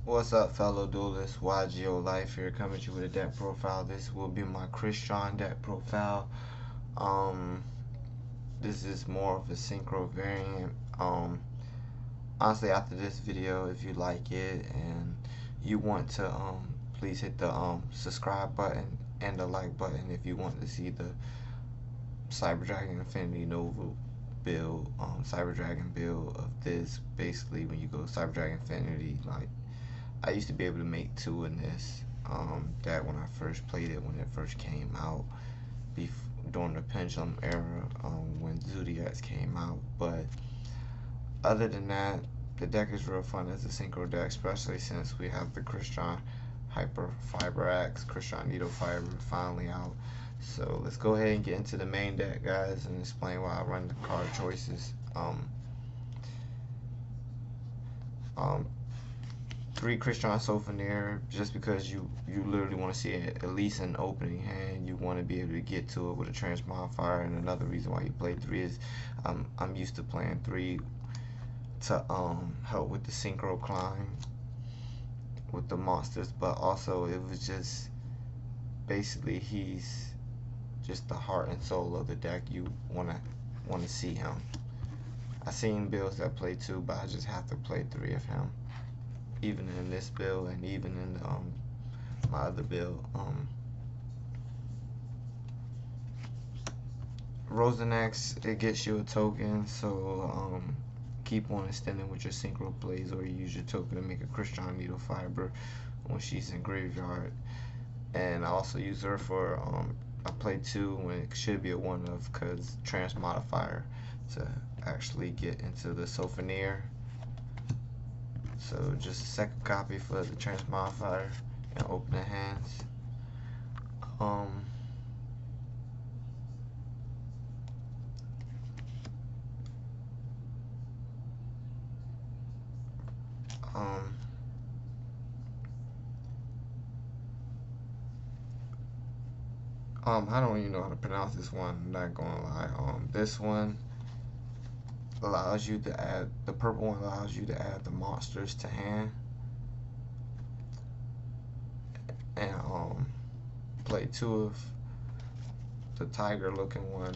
What's up, fellow duelists? Y.G.O-LYFE here, coming to you with a deck profile. This will be my Crystron deck profile. Um, this is more of a synchro variant. Honestly, after this video, if you like it and you want to, please hit the subscribe button and the like button if you want to see the Cyber Dragon Infinity Nova build, Cyber Dragon build of this. Basically, when you go Cyber Dragon Infinity, like, I used to be able to make two in this. That when I first played it, when it first came out, during the Pendulum era, when Zodiacs came out. But other than that, the deck is real fun as a synchro deck, especially since we have the Crystron Hyper Fiber Axe, Crystron Needle Fiber finally out. So let's go ahead and get into the main deck, guys, and explain why I run the card choices. 3 Crystron Souvenir, just because you literally want to see at least an opening hand. You want to be able to get to it with a transmogrifier. And another reason why you play 3 is I'm used to playing 3 to help with the synchro climb with the monsters, but also it was just basically he's just the heart and soul of the deck. You wanna see him. I seen builds that play 2, but I just have to play 3 of him, even in this build and even in my other build. Rosenex, it gets you a token, so keep on extending with your synchro plays, or you use your token to make a Crystron Needle Fiber when she's in graveyard. And I also use her for I play 2 when it should be a 1-of, because transmodifier to actually get into the Souvenir. So just a second copy for the transmodifier and open the hands. I don't even know how to pronounce this one, I'm not gonna lie. This one allows you to add, the purple one allows you to add the monsters to hand. And play 2 of the tiger looking one,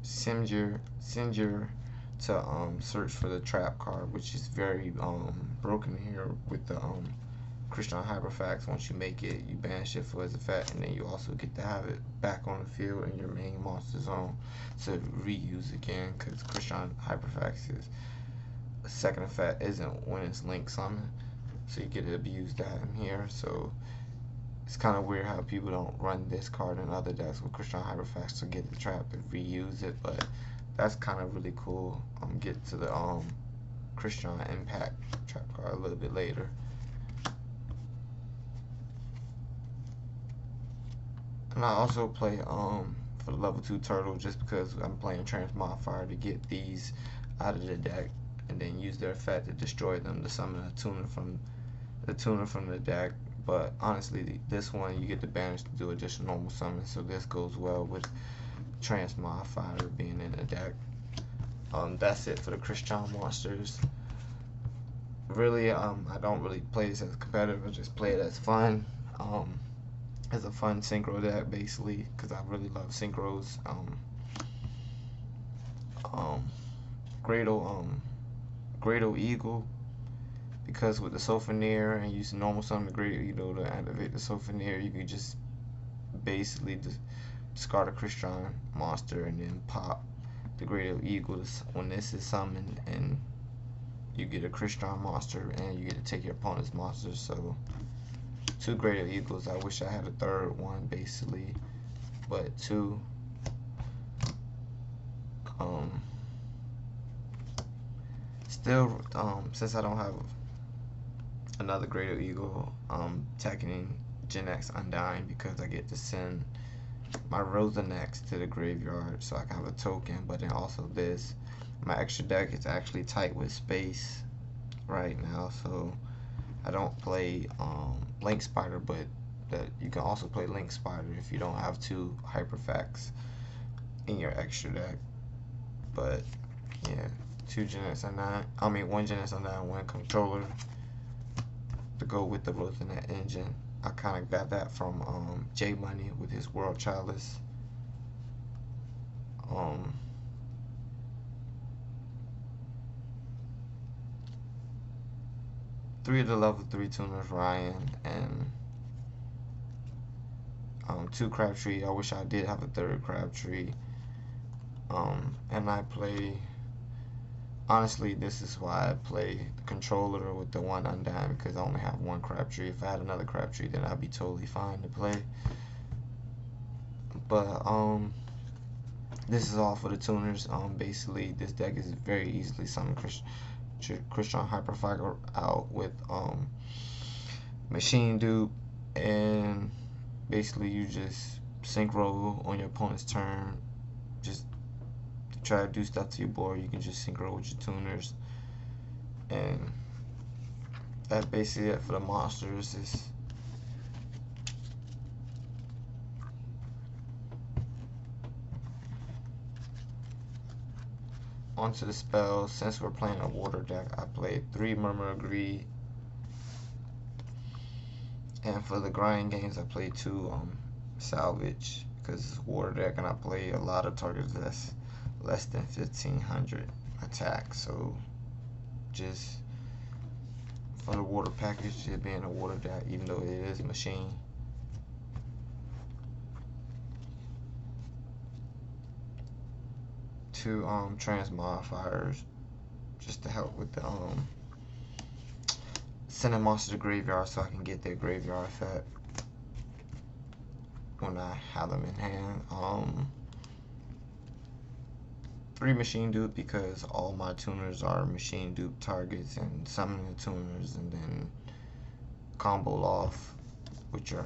SYNCHRO to search for the trap card, which is very broken here with the Crystron Hyperfax. Once you make it, you banish it for its effect, and then you also get to have it back on the field in your main monster zone to reuse again, because Crystron Hyperfax's second effect isn't when it's link summon, so you get to abuse that in here. So it's kind of weird how people don't run this card in other decks with Crystron Hyperfax to get the trap and reuse it, but that's kind of really cool. Get to the Crystron Impact trap card a little bit later. And I also play for the level 2 turtle, just because I'm playing transmodifier to get these out of the deck and then use their effect to destroy them to summon a tuner from the deck. But honestly, this one you get the banish to do additional normal summon, so this goes well with transmodifier being in the deck. That's it for the Crystron monsters. Really, I don't really play this as competitive. I just play it as fun. As a fun synchro deck, basically, because I really love synchros. Great Eagle, because with the Souvenir and using normal summon the Great Eagle to activate the Souvenir, you can just basically discard a Crystron monster and then pop the Great Eagle when this is summoned, and you get a Crystron monster and you get to take your opponent's monsters. So 2 Great Eagles. I wish I had a third one, basically, but 2. Still, since I don't have another Great Eagle, attacking Gen X Undying, because I get to send my Rosenex to the graveyard so I can have a token. But then also this, my extra deck is actually tight with space right now, so I don't play Link Spider, but you can also play Link Spider if you don't have 2 Hyperfax in your extra deck. But yeah, 2 Gen XL9. I mean 1 Gen XL9, 1 controller to go with the Rothanet engine. I kind of got that from J Money with his World Chalice. 3 of the level 3 tuners, Ryan, and 2 Crabtree. I wish I did have a 3rd Crabtree. And I play, honestly, this is why I play the controller with the 1 Undyne, because I only have 1 Crabtree. If I had another Crabtree, then I'd be totally fine to play. But this is all for the tuners. Basically, this deck is very easily summoned Crystron Hyperfire out with machine dupe, and basically you just synchro on your opponent's turn. Just try to do stuff to your board. You can just synchro with your tuners, and that's basically it for the monsters. Onto the spells. Since we're playing a water deck, I played 3 Murmur of Greed, and for the grind games I played 2 Salvage, because it's a water deck and I play a lot of targets that's less than 1500 attack. So just for the water package, it being a water deck, even though it is machine. Two transmogrifiers just to help with the sending monsters to graveyard, so I can get their graveyard effect when I have them in hand. 3 machine dupe, because all my tuners are machine dupe targets, and summoning the tuners and then combo off with your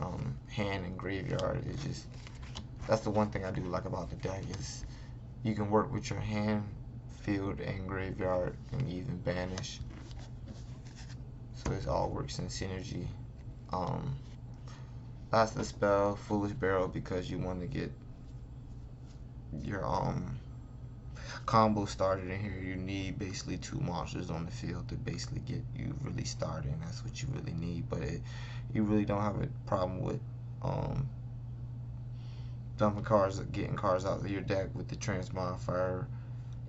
hand and graveyard. It's just, that's the one thing I do like about the deck, is you can work with your hand, field, and graveyard, and even banish. So it all works in synergy. That's the spell, Foolish Barrel, because you want to get your combo started in here. You need basically 2 monsters on the field to basically get you really started, and that's what you really need. But you really don't have a problem with dumping cards, getting cards out of your deck with the transmogrifier.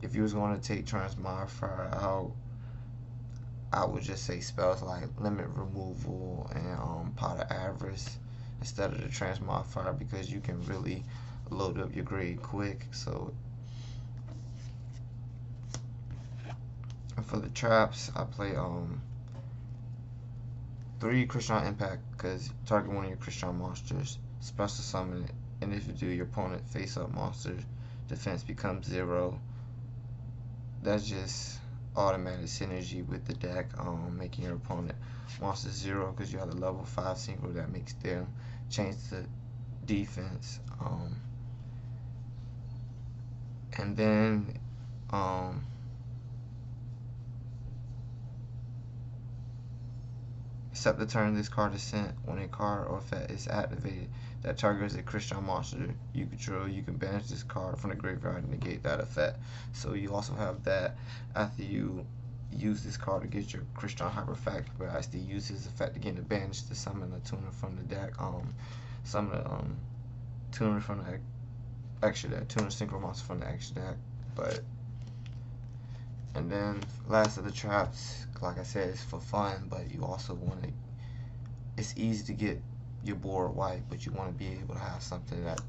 If you was going to take transmogrifier out, I would just say spells like limit removal and pot of avarice instead of the transmogrifier, because you can really load up your grade quick. So, and for the traps, I play 3 Crystron Impact, because target one of your Crystron monsters, special summon it, and if you do, your opponent face up monster defense becomes 0. That's just automatic synergy with the deck, making your opponent monster 0, because you have the level 5 synchro that makes them change the defense. And then except the turn this card is sent, when a card or effect is activated that targets a Crystron monster you control, you can banish this card from the graveyard and negate that effect. So you also have that after you use this card to get your Crystron Hyperfactor, but I still use his effect again to banish to summon a tuner from the deck. Summon a tuner from the extra deck, tuner synchro monster from the extra deck. But and then last of the traps, like I said, it's for fun, but you also want to, it's easy to get your board wiped, but you want to be able to have something that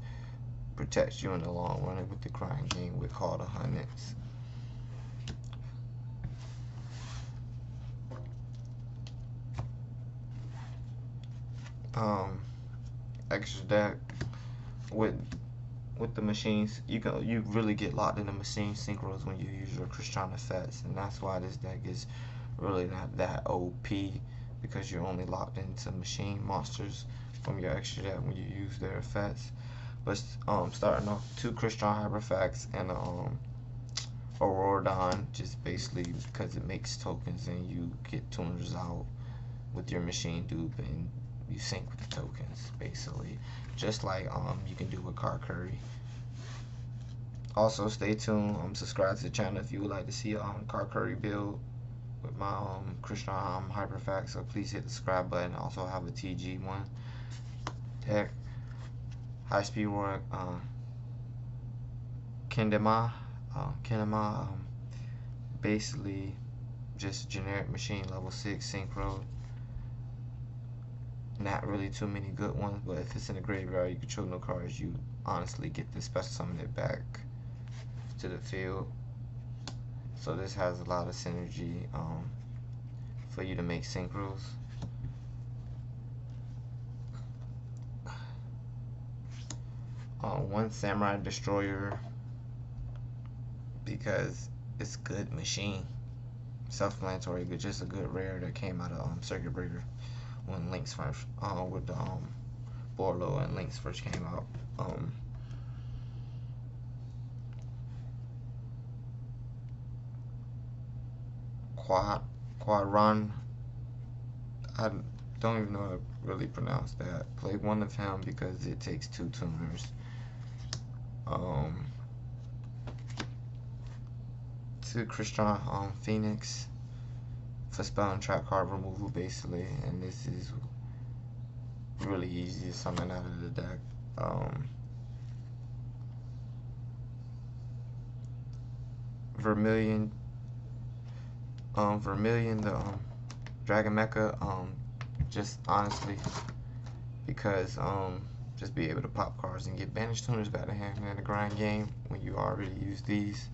protects you in the long run with the grind game with Call to Hunters. Extra deck with the machines, you really get locked in the machine synchros when you use your Crystron effects, and that's why this deck is really not that OP, because you're only locked into machine monsters from your extra deck when you use their effects. But starting off 2 Crystron Hyperfacts and Auroradon, just basically because it makes tokens and you get tuners out with your machine dupe and you sync with the tokens, basically, just like you can do with Card Curry. Also, stay tuned. Subscribe to the channel if you would like to see car curry build with my Crystron Hyperfax. So please hit the subscribe button. Also have a TG1 deck, high speed war, Kinema, basically just generic machine, level 6 synchro. Not really too many good ones, but if it's in the graveyard, you control no cards, you honestly get the special summon it back to the field. So this has a lot of synergy for you to make synchros. One Samurai Destroyer, because it's good machine, self-explanatory, but just a good rare that came out of Circuit Breaker when Lynx first with the Borlo and Lynx first came out. Quadron, I don't even know how to really pronounce that. Play one of him because it takes 2 tuners. To Crystron Phoenix for spell and trap card removal basically, and this is really easy to summon out of the deck. Vermilion, the Dragon Mecha, just honestly because just be able to pop cards and get banished tuners back to hand in the grind game when you already use these.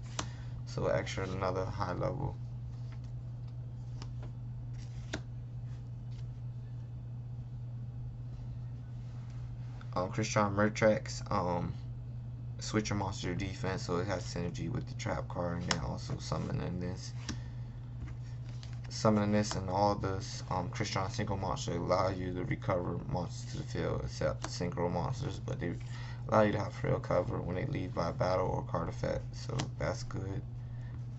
So extra another high level. Crystron Mertrex, switch your monster defense, so it has synergy with the trap card, and then also summoning this and all this Crystron synchro monster allow you to recover monsters to the field except synchro monsters, but they allow you to have field cover when they leave by battle or card effect, so that's good.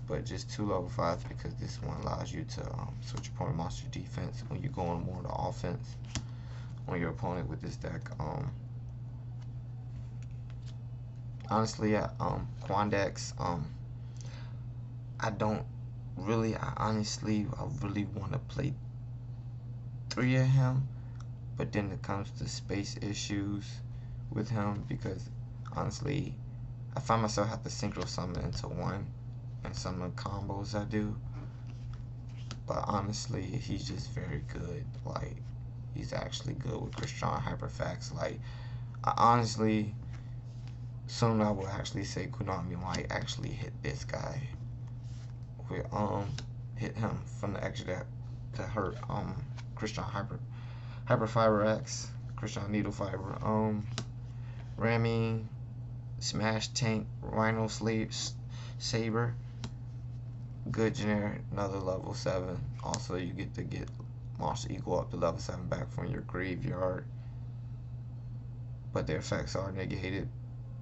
But just 2 level 5s because this one allows you to switch your opponent monster defense when you go on more to offense on your opponent with this deck. Honestly, Quandax, I really want to play 3 of him, but then it comes to space issues with him because honestly I find myself have to synchro summon into 1 and some of the combos I do, but honestly he's just very good. Like, he's actually good with Crystron Hyperfax. Like, I honestly soon I will actually say Konami might actually hit this guy with hit him from the extra deck to hurt Crystron Hyperfiber X, Crystron Needle Fiber, Rami, Smash Tank, Rhino Saber, good generic, another level 7. Also you get to get monster equal up to level 7 back from your graveyard, but their effects are negated,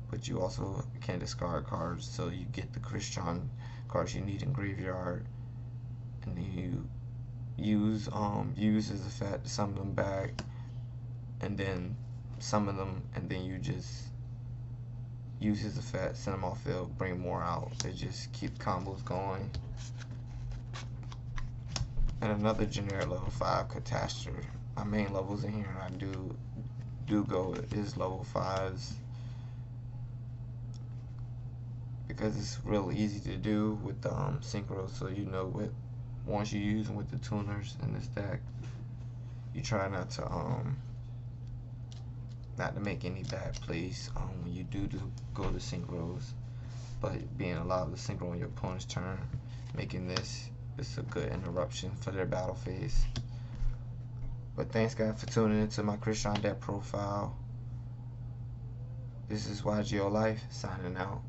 but you also can discard cards, so you get the Crystron cards you need in graveyard, and then you use his effect to summon them back, and then summon them, and then you just use his effect, send them off field, bring more out. They just keep combos going. And another generic level 5 Catastrophe. My main levels in here, I do go is level 5s because it's real easy to do with the synchro. So you know what, once you use them with the tuners in this deck, you try not to make any bad plays when you do go to synchros, but being allowed to synchro on your opponent's turn, making this a good interruption for their battle phase. But thanks guys for tuning into my Crystron deck profile. This is Y.G.O-LYFE signing out.